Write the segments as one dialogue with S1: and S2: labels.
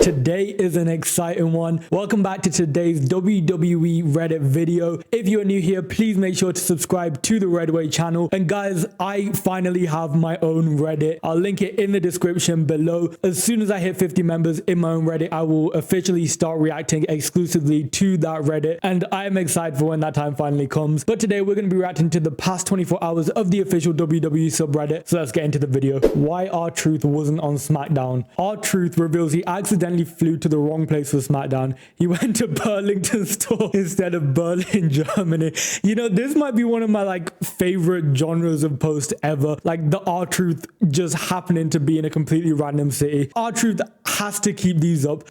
S1: Today is an exciting one. Welcome back to today's WWE Reddit video. If you're new here, please make sure to subscribe to the Redway channel. And guys, I finally have my own Reddit. I'll link it in the description below. As soon as I hit 50 members in my own Reddit, I will officially start reacting exclusively to that Reddit. And I am excited for when that time finally comes. But today we're going to be reacting to the past 24 hours of the official WWE subreddit. So let's get into the video. Why R-Truth wasn't on SmackDown. R-Truth reveals he accidentally flew to the wrong place for SmackDown. He went to Burlington store instead of Berlin, Germany. You know, this might be one of my favorite genres of post ever. Like the R-Truth just happening to be in a completely random city. R-Truth has to keep these up.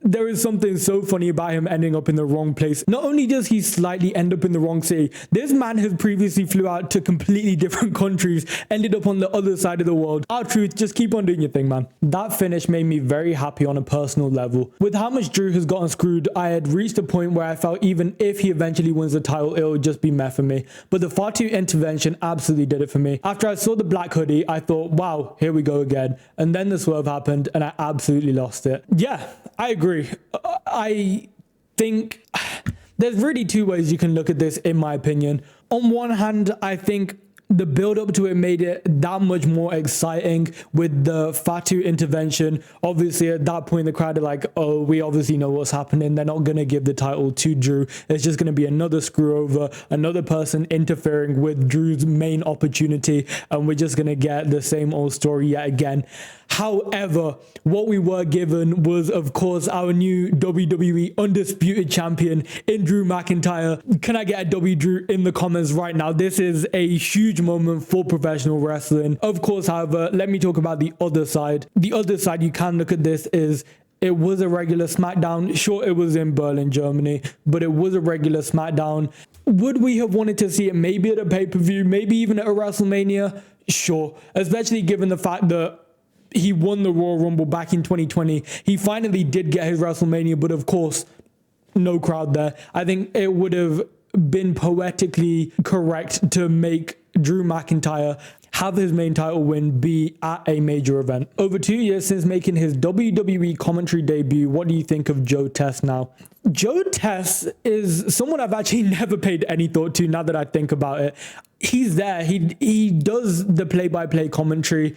S1: There is something so funny about him ending up in the wrong place. Not only does he slightly end up in the wrong city, this man has previously flew out to completely different countries, ended up on the other side of the world. R-Truth, just keep on doing your thing, man. That finish made me very happy on a personal level. With how much Drew has gotten screwed, I had reached a point where I felt even if he eventually wins the title, it would just be meh for me. But the Fatu intervention absolutely did it for me. After I saw the black hoodie, I thought, wow, here we go again. And then the swerve happened and I absolutely lost it. Yeah, I agree. I think there's really two ways you can look at this, in my opinion. On one hand, I think the build up to it made it that much more exciting with the Fatu intervention. Obviously, at that point, the crowd are like, oh, we obviously know what's happening. They're not going to give the title to Drew. It's just going to be another screw over, another person interfering with Drew's main opportunity. And we're just going to get the same old story yet again. However, what we were given was, of course, our new WWE Undisputed Champion in Drew McIntyre. Can I get a W Drew in the comments right now? This is a huge moment for professional wrestling. Of course, however, let me talk about the other side. The other side you can look at this is it was a regular SmackDown. Sure, it was in Berlin, Germany, but it was a regular SmackDown. Would we have wanted to see it maybe at a pay-per-view, maybe even at a WrestleMania? Sure, especially given the fact that he won the Royal Rumble back in 2020. He finally did get his WrestleMania, but of course, no crowd there. I think it would have been poetically correct to make Drew McIntyre have his main title win be at a major event. Over 2 years since making his WWE commentary debut, what do you think of Joe Test now? Joe Test is someone I've actually never paid any thought to now that I think about it. He's there. He does the play-by-play commentary.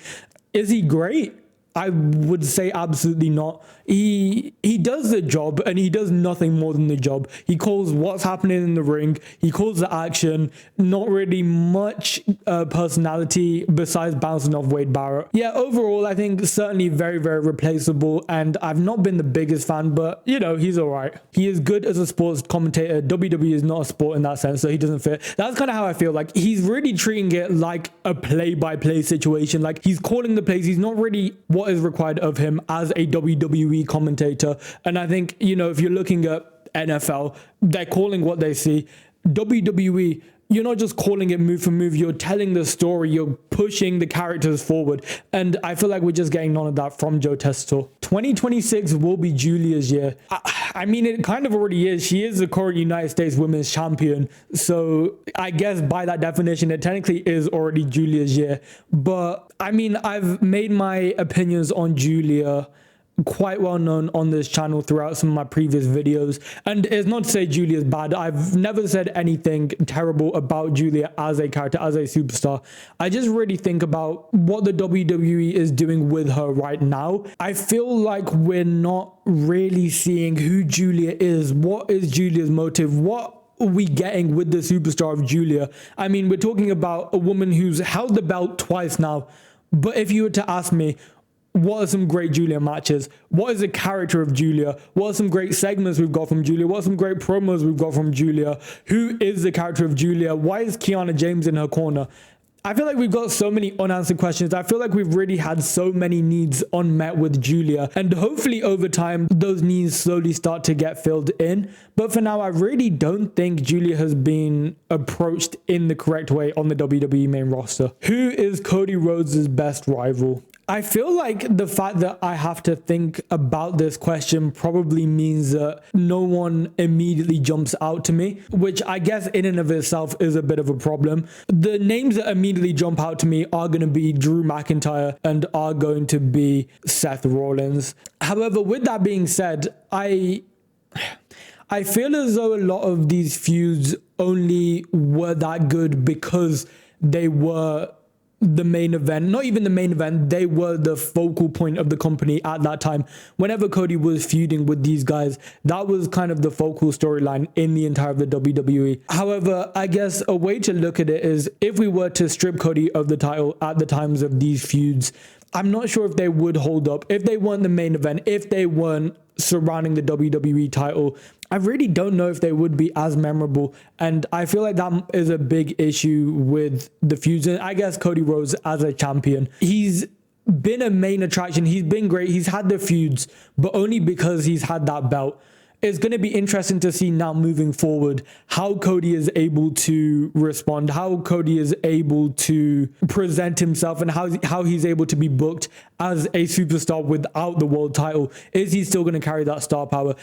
S1: Is he great? I would say absolutely not. He does the job and he does nothing more than the job. He calls what's happening in the ring. He calls the action. Not really much personality besides bouncing off Wade Barrett. Yeah, overall, I think certainly very, very replaceable. And I've not been the biggest fan, but you know, he's all right. He is good as a sports commentator. WWE is not a sport in that sense, so he doesn't fit. That's kind of how I feel. Like he's really treating it like a play-by-play situation. Like he's calling the plays. He's not really what is required of him as a WWE commentator. And I think, you know, if you're looking at NFL, they're calling what they see. WWE, you're not just calling it move for move, you're telling the story, you're pushing the characters forward. And I feel like we're just getting none of that from Joe Testo. 2026 will be Julia's year. I mean, it kind of already is. She is the current United States Women's Champion. So I guess by that definition, it technically is already Julia's year. But I mean, I've made my opinions on Julia quite well known on this channel throughout some of my previous videos, and it's not to say Julia's bad. I've never said anything terrible about Julia as a character, as a superstar. I just really think about what the WWE is doing with her right now. I feel like we're not really seeing who Julia is. What is Julia's motive? What are we getting with the superstar of Julia? I mean, we're talking about a woman who's held the belt twice now, but if you were to ask me, what are some great Julia matches? What is the character of Julia? What are some great segments we've got from Julia? What are some great promos we've got from Julia? Who is the character of Julia? Why is Kiana James in her corner? I feel like we've got so many unanswered questions. I feel like we've really had so many needs unmet with Julia. And hopefully over time, those needs slowly start to get filled in. But for now, I really don't think Julia has been approached in the correct way on the WWE main roster. Who is Cody Rhodes' best rival? I feel like the fact that I have to think about this question probably means that no one immediately jumps out to me, which I guess in and of itself is a bit of a problem. The names that immediately jump out to me are going to be Drew McIntyre and are going to be Seth Rollins. However, with that being said, I feel as though a lot of these feuds only were that good because they were the main event, not even the main event, they were the focal point of the company at that time. Whenever Cody was feuding with these guys, that was kind of the focal storyline in the entire of the WWE. However, I guess a way to look at it is if we were to strip Cody of the title at the times of these feuds, I'm not sure if they would hold up, if they weren't the main event, if they weren't surrounding the WWE title. I really don't know if they would be as memorable, and I feel like that is a big issue with the feuds. And I guess Cody Rhodes as a champion, he's been a main attraction. He's been great. He's had the feuds, but only because he's had that belt. It's going to be interesting to see now moving forward how Cody is able to respond, how Cody is able to present himself, and how he's able to be booked as a superstar without the world title. Is he still going to carry that star power?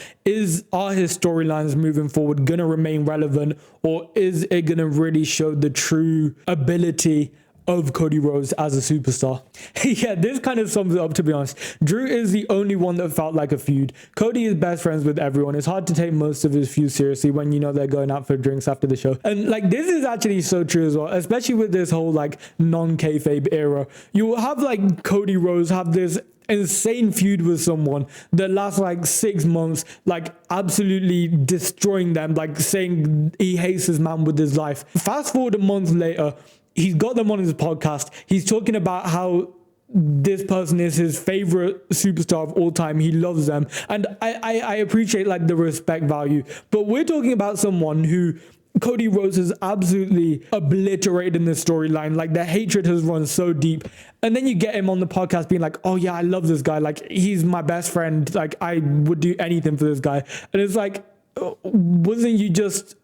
S1: Are his storylines moving forward going to remain relevant, or is it going to really show the true ability of Cody Rhodes as a superstar? Yeah, this kind of sums it up, to be honest. Drew is the only one that felt like a feud. Cody is best friends with everyone. It's hard to take most of his feuds seriously when you know they're going out for drinks after the show. And like, this is actually so true as well, especially with this whole like non-kayfabe era. You will have like Cody Rhodes have this insane feud with someone that lasts like 6 months, like absolutely destroying them, like saying he hates his man with his life. Fast forward a month later, he's got them on his podcast. He's talking about how this person is his favorite superstar of all time. He loves them. And I appreciate like the respect value. But we're talking about someone who Cody Rhodes has absolutely obliterated in this storyline. Like, the hatred has run so deep. And then you get him on the podcast being like, oh yeah, I love this guy. Like, he's my best friend. Like, I would do anything for this guy. And it's like, wasn't you just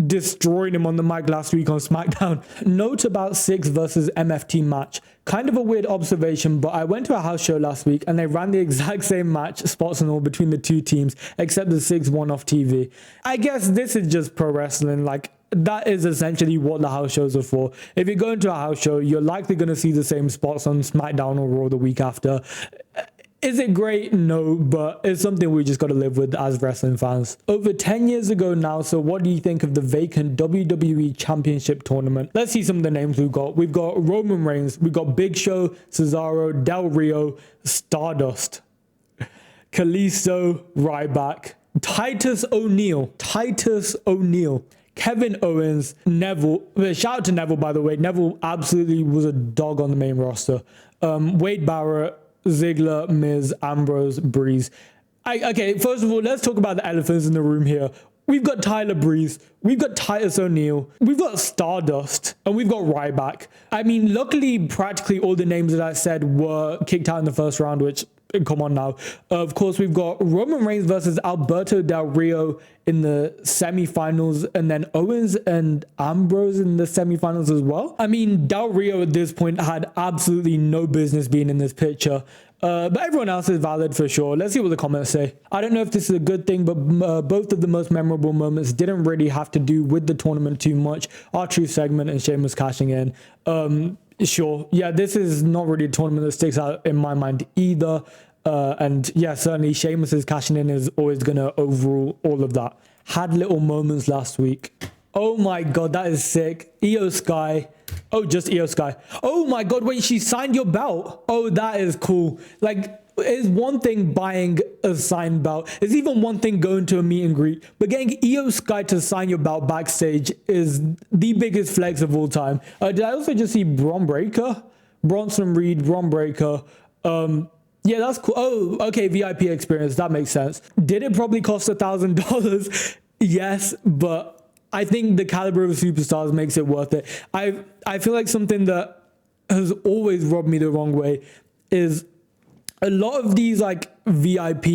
S1: destroying him on the mic last week on SmackDown? Note about Six versus MFT match. Kind of a weird observation, but I went to a house show last week and they ran the exact same match, spots and all, between the two teams, except the Six won off TV. I guess this is just pro wrestling. Like, that is essentially what the house shows are for. If you go into a house show, you're likely going to see the same spots on SmackDown or Raw the week after. Is it great? No, but it's something we just got to live with as wrestling fans. Over 10 years ago now, so what do you think of the vacant WWE Championship tournament? Let's see some of the names we've got. We've got Roman Reigns, we've got Big Show, Cesaro, Del Rio, Stardust, Kalisto, Ryback, Titus O'Neil, Kevin Owens, Neville. Shout out to Neville, by the way. Neville absolutely was a dog on the main roster. Wade Barrett, Ziggler, Miz, Ambrose, Breeze. Okay, first of all, let's talk about the elephants in the room here. We've got Tyler Breeze, we've got Titus O'Neil, we've got Stardust, and we've got Ryback. I mean, luckily, practically all the names that I said were kicked out in the first round, which, come on now. Of course, we've got Roman Reigns versus Alberto Del Rio in the semifinals, and then Owens and Ambrose in the semifinals as well. I mean, Del Rio at this point had absolutely no business being in this picture. But everyone else is valid for sure. Let's see what the comments say. I don't know if this is a good thing, but both of the most memorable moments didn't really have to do with the tournament too much. R-Truth segment and Sheamus cashing in. Sure. Yeah, this is not really a tournament that sticks out in my mind either. And yeah, certainly Sheamus's cashing in is always going to overrule all of that. Had little moments last week. Oh my God, that is sick. Io Sky. Oh, just Io Sky. Oh my God, wait, she signed your belt. Oh, that is cool. Like, it's one thing buying a signed belt. It's even one thing going to a meet and greet. But getting Io Sky to sign your belt backstage is the biggest flex of all time. Did I also just see Bron Breakker? Bronson Reed, Bron Breakker. Yeah, that's cool. Oh, okay, VIP experience. That makes sense. Did it probably cost $1,000? Yes, but I think the caliber of superstars makes it worth it. I feel like something that has always rubbed me the wrong way is a lot of these like VIP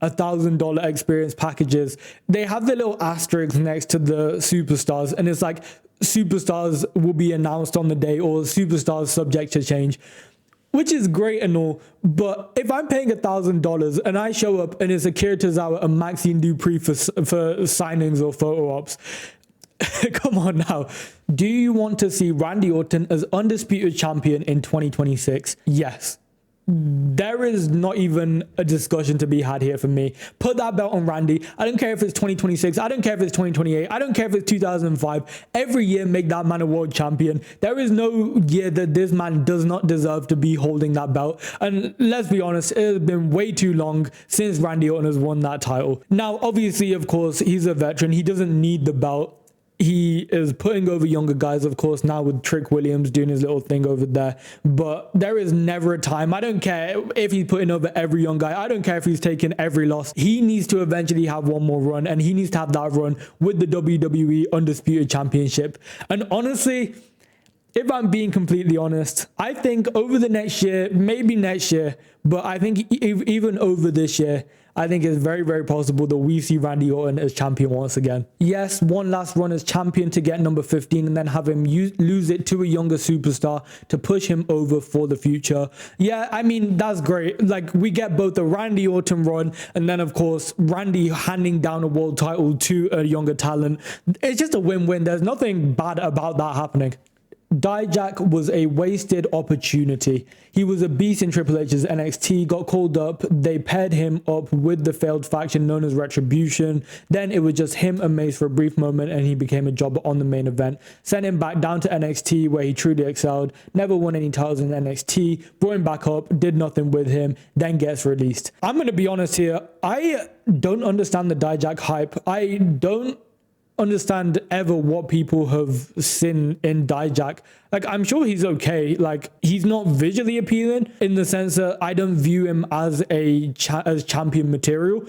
S1: $1,000 experience packages, they have the little asterisks next to the superstars, and it's like superstars will be announced on the day or superstars subject to change. which is great and all. But if I'm paying $1,000 and I show up and it's Akira Tozawa and Maxine Dupree for signings or photo ops, come on now. Do you want to see Randy Orton as undisputed champion in 2026? Yes. There is not even a discussion to be had here for me. Put that belt on Randy. I don't care if it's 2026. I don't care if it's 2028. I don't care if it's 2005. Every year, make that man a world champion. There is no year that this man does not deserve to be holding that belt. And let's be honest, it has been way too long since Randy Orton has won that title. Now, obviously, of course, he's a veteran. He doesn't need the belt. He is putting over younger guys, of course, now with Trick Williams doing his little thing over there. But there is never a time. I don't care if he's putting over every young guy. I don't care if he's taking every loss. He needs to eventually have one more run, and he needs to have that run with the WWE Undisputed Championship. And honestly, if I'm being completely honest, I think over the next year, maybe next year, but I think even over this year, I think it's very, very possible that we see Randy Orton as champion once again. Yes, one last run as champion to get number 15 and then have him lose it to a younger superstar to push him over for the future. Yeah, I mean, that's great. Like, we get both the Randy Orton run and then, of course, Randy handing down a world title to a younger talent. It's just a win-win. There's nothing bad about that happening. Dijak was a wasted opportunity. He was a beast in Triple H's NXT, got called up, they paired him up with the failed faction known as Retribution, then it was just him and Mace for a brief moment and he became a jobber on the main event. Sent him back down to NXT where he truly excelled, never won any titles in NXT, brought him back up, did nothing with him, then gets released. I'm going to be honest here, I don't understand the Dijak hype. I don't understand ever what people have seen in Dijak. Like, I'm sure he's okay. Like, he's not visually appealing in the sense that I don't view him as as champion material.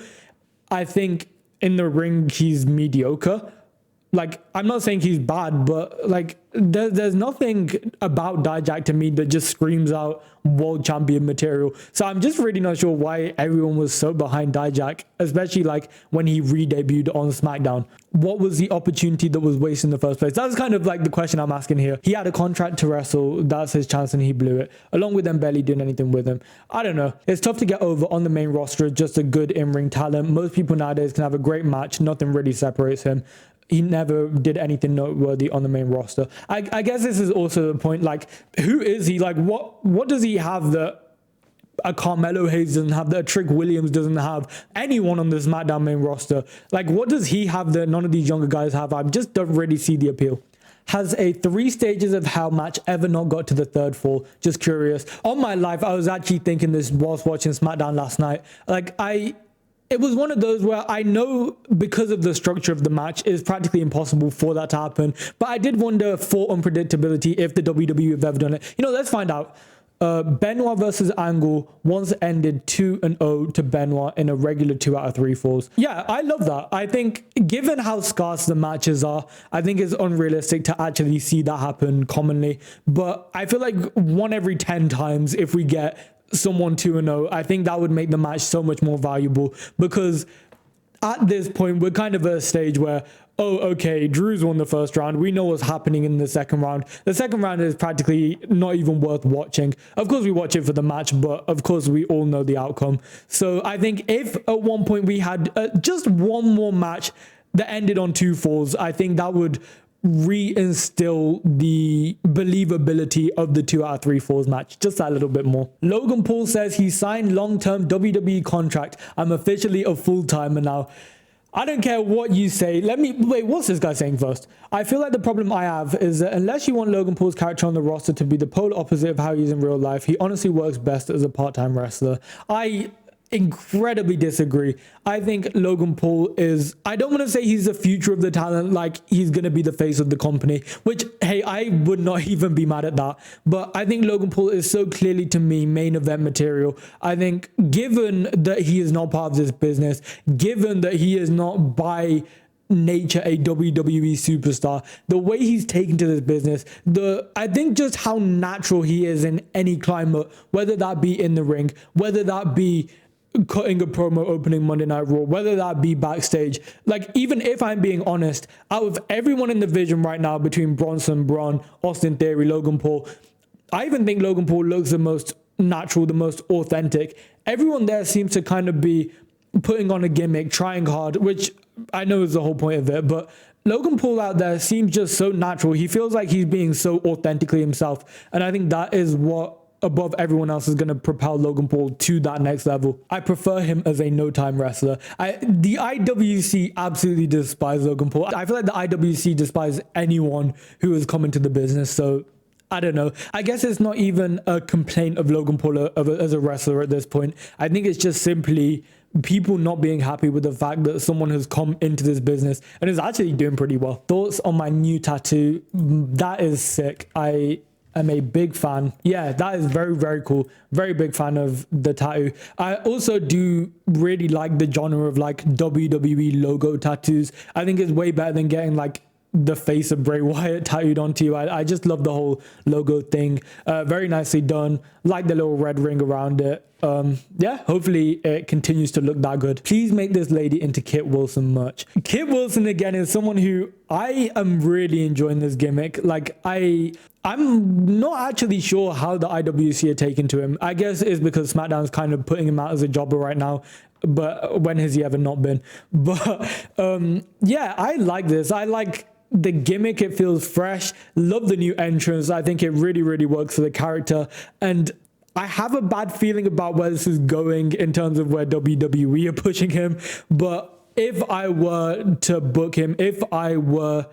S1: I think in the ring he's mediocre. Like, I'm not saying he's bad, but like there's nothing about Dijak to me that just screams out world champion material. So I'm just really not sure why everyone was so behind Dijak, especially like when he re-debuted on SmackDown. What was the opportunity that was wasted in the first place? That's kind of like the question I'm asking here. He had a contract to wrestle, that's his chance, and he blew it, along with them barely doing anything with him. I don't know. It's tough to get over on the main roster, just a good in-ring talent. Most people nowadays can have a great match, nothing really separates him. He never did anything noteworthy on the main roster. I guess this is also the point, like, who is he? Like, what does he have that a Carmelo Hayes doesn't have, that a Trick Williams doesn't have, anyone on the SmackDown main roster? Like, what does he have that none of these younger guys have? I just don't really see the appeal. Has a 3 stages of hell match ever not got to the third fall? Just curious. On my life, I was actually thinking this whilst watching SmackDown last night. Like, it was one of those where I know because of the structure of the match, it's practically impossible for that to happen. But I did wonder for unpredictability if the WWE have ever done it. You know, let's find out. Benoit versus Angle once ended 2-0 to Benoit in a regular 2 out of 3 falls. Yeah, I love that. I think given how scarce the matches are, I think it's unrealistic to actually see that happen commonly. But I feel like 1 every 10 times if we get someone 2-0, I think that would make the match so much more valuable, because at this point we're kind of at a stage where, oh, okay, Drew's won the first round, we know what's happening in the second round. The second round is practically not even worth watching. Of course we watch it for the match, but of course we all know the outcome. So I think if at one point we had just one more match that ended on 2 falls, I think that would reinstill the believability of the 2 out of 3 falls match just that little bit more. Logan Paul says he signed long-term WWE contract. I'm officially a full-timer now. I don't care what you say. Wait, what's this guy saying first? I feel like the problem I have is that unless you want Logan Paul's character on the roster to be the polar opposite of how he is in real life, he honestly works best as a part-time wrestler. I incredibly disagree. I think Logan Paul is, I don't want to say he's the future of the talent, like he's going to be the face of the company, which, hey, I would not even be mad at that. But I think Logan Paul is so clearly, to me, main event material. I think given that he is not part of this business, given that he is not by nature a WWE superstar, the way he's taken to this business, I think just how natural he is in any climate, whether that be in the ring, whether that be cutting a promo opening Monday Night Raw, whether that be backstage. Like, even if I'm being honest, out of everyone in the division right now between Bronson, Braun, Austin Theory, Logan Paul, I even think Logan Paul looks the most natural, the most authentic. Everyone there seems to kind of be putting on a gimmick, trying hard, which I know is the whole point of it, but Logan Paul out there seems just so natural. He feels like he's being so authentically himself, and I think that is what above everyone else is going to propel Logan Paul to that next level. I prefer him as a no-time wrestler. The IWC absolutely despise Logan Paul. I feel like the IWC despise anyone who has come into the business, so I don't know. I guess it's not even a complaint of Logan Paul as a wrestler at this point. I think it's just simply people not being happy with the fact that someone has come into this business and is actually doing pretty well. Thoughts on my new tattoo? That is sick. I'm a big fan. Yeah, that is very, very cool. Very big fan of the tattoo. I also do really like the genre of like WWE logo tattoos. I think it's way better than getting like the face of Bray Wyatt tattooed onto you. I just love the whole logo thing. Very nicely done. Like the little red ring around it. Yeah, hopefully it continues to look that good. Please make this lady into Kit Wilson merch. Kit Wilson, again, is someone who I am really enjoying this gimmick. Like, I'm not actually sure how the IWC are taken to him. I guess it's because SmackDown's kind of putting him out as a jobber right now. But when has he ever not been? But yeah, I like this. I like the gimmick. It feels fresh. Love the new entrance. I think it really, really works for the character. And I have a bad feeling about where this is going in terms of where WWE are pushing him. But if I were to book him, if I were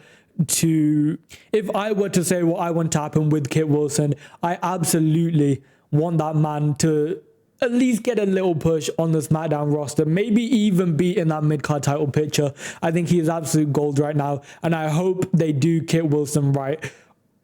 S1: to say what I want to happen with Kit Wilson, I absolutely want that man to at least get a little push on the SmackDown roster, maybe even be in that mid-card title picture. I think he is absolute gold right now, and I hope they do Kit Wilson right,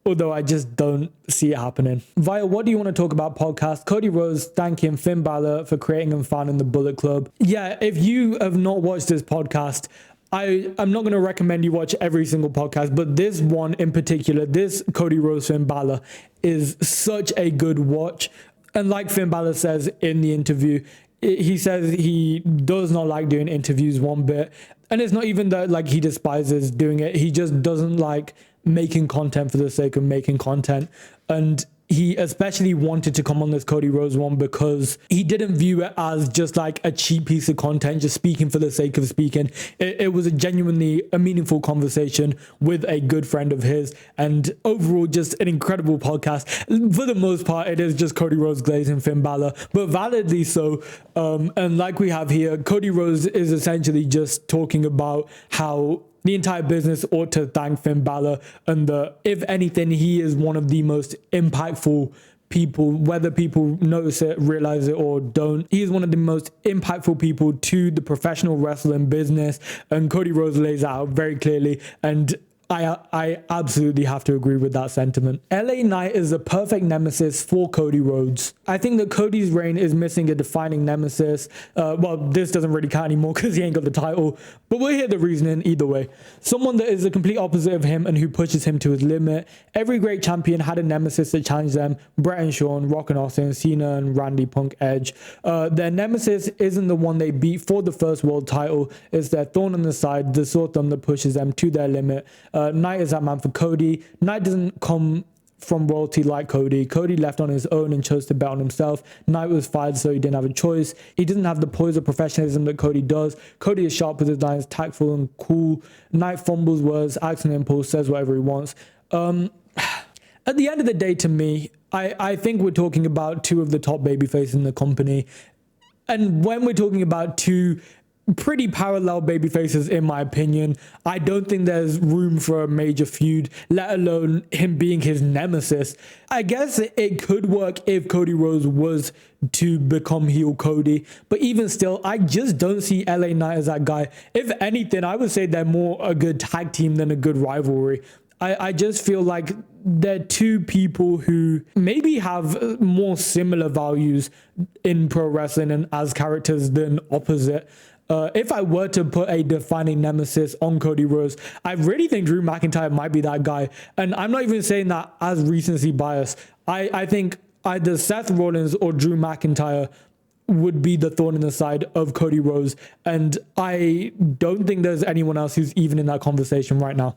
S1: although I just don't see it happening. Via What Do You Want to Talk About podcast, Cody Rhodes thanking Finn Balor for creating and founding the Bullet Club. Yeah, if you have not watched this podcast, I'm not going to recommend you watch every single podcast, but this one in particular, this Cody Rhodes Finn Balor, is such a good watch. And like Finn Balor says in the interview, he says he does not like doing interviews one bit. And it's not even that like he despises doing it. He just doesn't like making content for the sake of making content. And he especially wanted to come on this Cody Rhodes one because he didn't view it as just like a cheap piece of content, just speaking for the sake of speaking. It was a genuinely a meaningful conversation with a good friend of his, and overall just an incredible podcast. For the most part, it is just Cody Rhodes glazing Finn Balor, but validly so. And like we have here, Cody Rhodes is essentially just talking about how the entire business ought to thank Finn Balor, and if anything, he is one of the most impactful people, whether people notice it, realize it, or don't. He is one of the most impactful people to the professional wrestling business, and Cody Rhodes lays it out very clearly, and I absolutely have to agree with that sentiment. LA Knight is the perfect nemesis for Cody Rhodes. I think that Cody's reign is missing a defining nemesis. Well, this doesn't really count anymore because he ain't got the title, but we'll hear the reasoning either way. Someone that is the complete opposite of him and who pushes him to his limit. Every great champion had a nemesis that challenged them. Bret and Shawn, Rock and Austin, Cena and Randy, Punk, Edge. Their nemesis isn't the one they beat for the first world title. It's their thorn on the side, the sore thumb that pushes them to their limit. Knight is that man for Cody. Knight doesn't come from royalty like Cody. Cody left on his own and chose to bet on himself. Knight was fired, so he didn't have a choice. He doesn't have the poise of professionalism that Cody does. Cody is sharp with his lines, tactful and cool. Knight fumbles words, acts on impulse, says whatever he wants. At the end of the day, to me, I think we're talking about two of the top babyfaces in the company. And when we're talking about two pretty parallel babyfaces, in my opinion, I don't think there's room for a major feud, let alone him being his nemesis. I guess it could work if Cody Rhodes was to become heel Cody, but even still, I just don't see LA Knight as that guy. If anything, I would say they're more a good tag team than a good rivalry. I just feel like they're two people who maybe have more similar values in pro wrestling and as characters than opposite. If I were to put a defining nemesis on Cody Rhodes, I really think Drew McIntyre might be that guy. And I'm not even saying that as recency bias. I think either Seth Rollins or Drew McIntyre would be the thorn in the side of Cody Rhodes. And I don't think there's anyone else who's even in that conversation right now.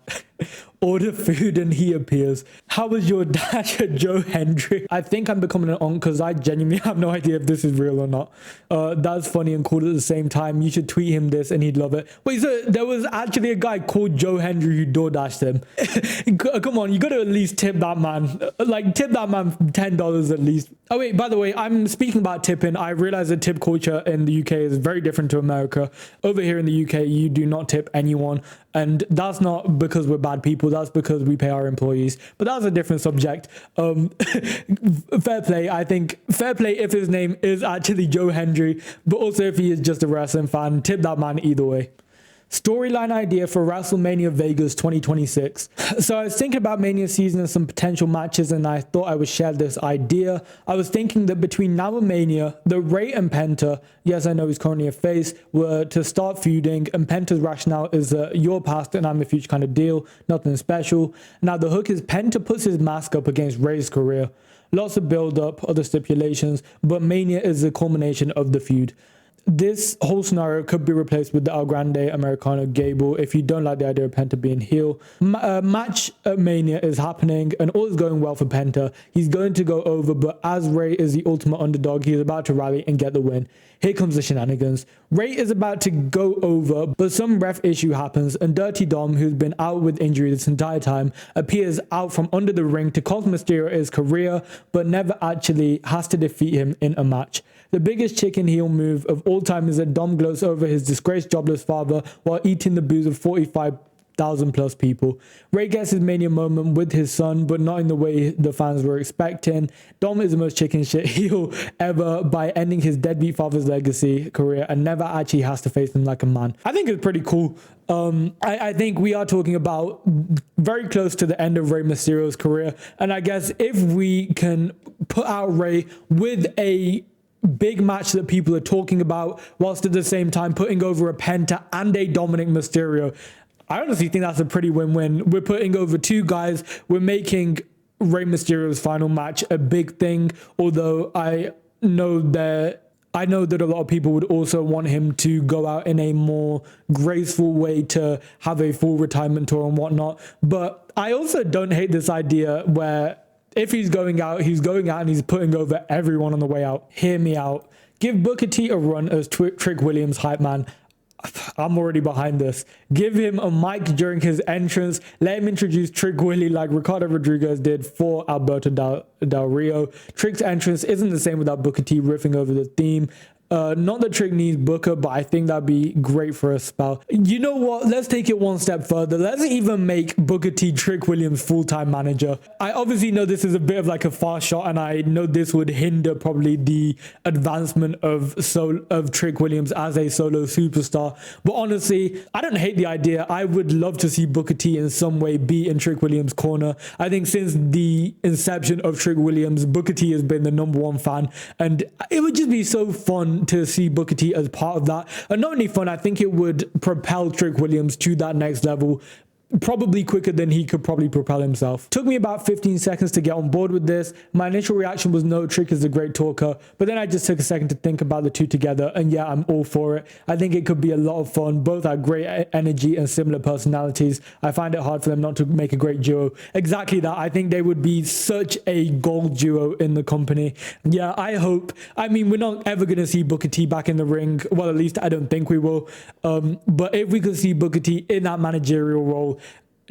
S1: Order food and he appears. How was your dash at Joe Hendry? I think I'm becoming an onk because I genuinely have no idea if this is real or not. That's funny and cool at the same time. You should tweet him this and he'd love it. Wait, so there was actually a guy called Joe Hendry who door dashed him. Come on, you got to at least tip that man. Like, tip that man $10 at least. Oh wait, by the way, I'm speaking about tipping. I realize that tip culture in the UK is very different to America. Over here in the UK, you do not tip anyone. And that's not because we're bad people. That's because we pay our employees. But that's a different subject. Fair play. I think fair play if his name is actually Joe Hendry. But also if he is just a wrestling fan, tip that man either way. Storyline idea for WrestleMania Vegas 2026. So I was thinking about Mania season and some potential matches, and I thought I would share this idea. I was thinking that between now and Mania, the Rey and Penta, yes, I know he's currently a face, were to start feuding, and Penta's rationale is you're past and I'm the future kind of deal, nothing special. Now the hook is Penta puts his mask up against Rey's career. Lots of build up, other stipulations, but Mania is the culmination of the feud. This whole scenario could be replaced with the El Grande Americano Gable if you don't like the idea of Penta being heel. Match at Mania is happening and all is going well for Penta. He's going to go over, but as Rey is the ultimate underdog, he's about to rally and get the win. Here comes the shenanigans. Rey is about to go over, but some ref issue happens and Dirty Dom, who's been out with injury this entire time, appears out from under the ring to cost Mysterio his career, but never actually has to defeat him in a match. The biggest chicken heel move of all time is that Dom gloats over his disgraced jobless father while eating the booze of 45,000 plus people. Rey gets his Mania moment with his son, but not in the way the fans were expecting. Dom is the most chicken shit heel ever by ending his deadbeat father's legacy career and never actually has to face him like a man. I think it's pretty cool. I think we are talking about very close to the end of Rey Mysterio's career. And I guess if we can put out Rey with a big match that people are talking about, whilst at the same time putting over a Penta and a Dominic Mysterio, I honestly think that's a pretty win-win. We're putting over two guys. We're making Rey Mysterio's final match a big thing, although I know that a lot of people would also want him to go out in a more graceful way to have a full retirement tour and whatnot. But I also don't hate this idea where if he's going out and he's putting over everyone on the way out. Hear me out. Give Booker T a run as Trick Williams hype man. I'm already behind this. Give him a mic during his entrance. Let him introduce Trick Willie like Ricardo Rodriguez did for Alberto Del Rio. Trick's entrance isn't the same without Booker T riffing over the theme. Not that Trick needs Booker, but I think that'd be great for a spell. You know what? Let's take it one step further. Let's even make Booker T Trick Williams full-time manager. I obviously know this is a bit of like a far shot, and I know this would hinder probably the advancement of Trick Williams as a solo superstar. But honestly, I don't hate the idea. I would love to see Booker T in some way be in Trick Williams' corner. I think since the inception of Trick Williams, Booker T has been the #1 fan, and it would just be so fun to see Booker T as part of that. And not only fun, I think it would propel Trick Williams to that next level probably quicker than he could probably propel himself. Took me about 15 seconds to get on board with this. My initial reaction was no, Trick is a great talker, but then I just took a second to think about the two together, and yeah, I'm all for it. I think it could be a lot of fun. Both have great energy and similar personalities. I find it hard for them not to make a great duo. Exactly that. I think they would be such a gold duo in the company. Yeah, I mean, we're not ever going to see Booker T back in the ring. Well, at least I don't think we will. But if we could see Booker T in that managerial role,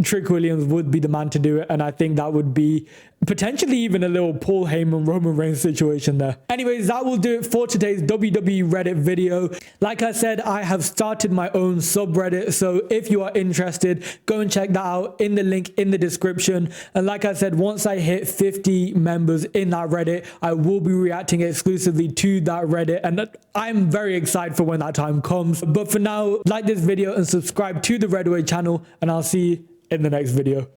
S1: Trick Williams would be the man to do it, and I think that would be potentially even a little Paul Heyman Roman Reigns situation there. Anyways, that will do it for today's WWE Reddit video. Like I said, I have started my own subreddit, so if you are interested, go and check that out in the link in the description. And like I said, once I hit 50 members in that Reddit, I will be reacting exclusively to that Reddit, and I'm very excited for when that time comes. But for now, like this video and subscribe to the Redway channel, and I'll see you in the next video.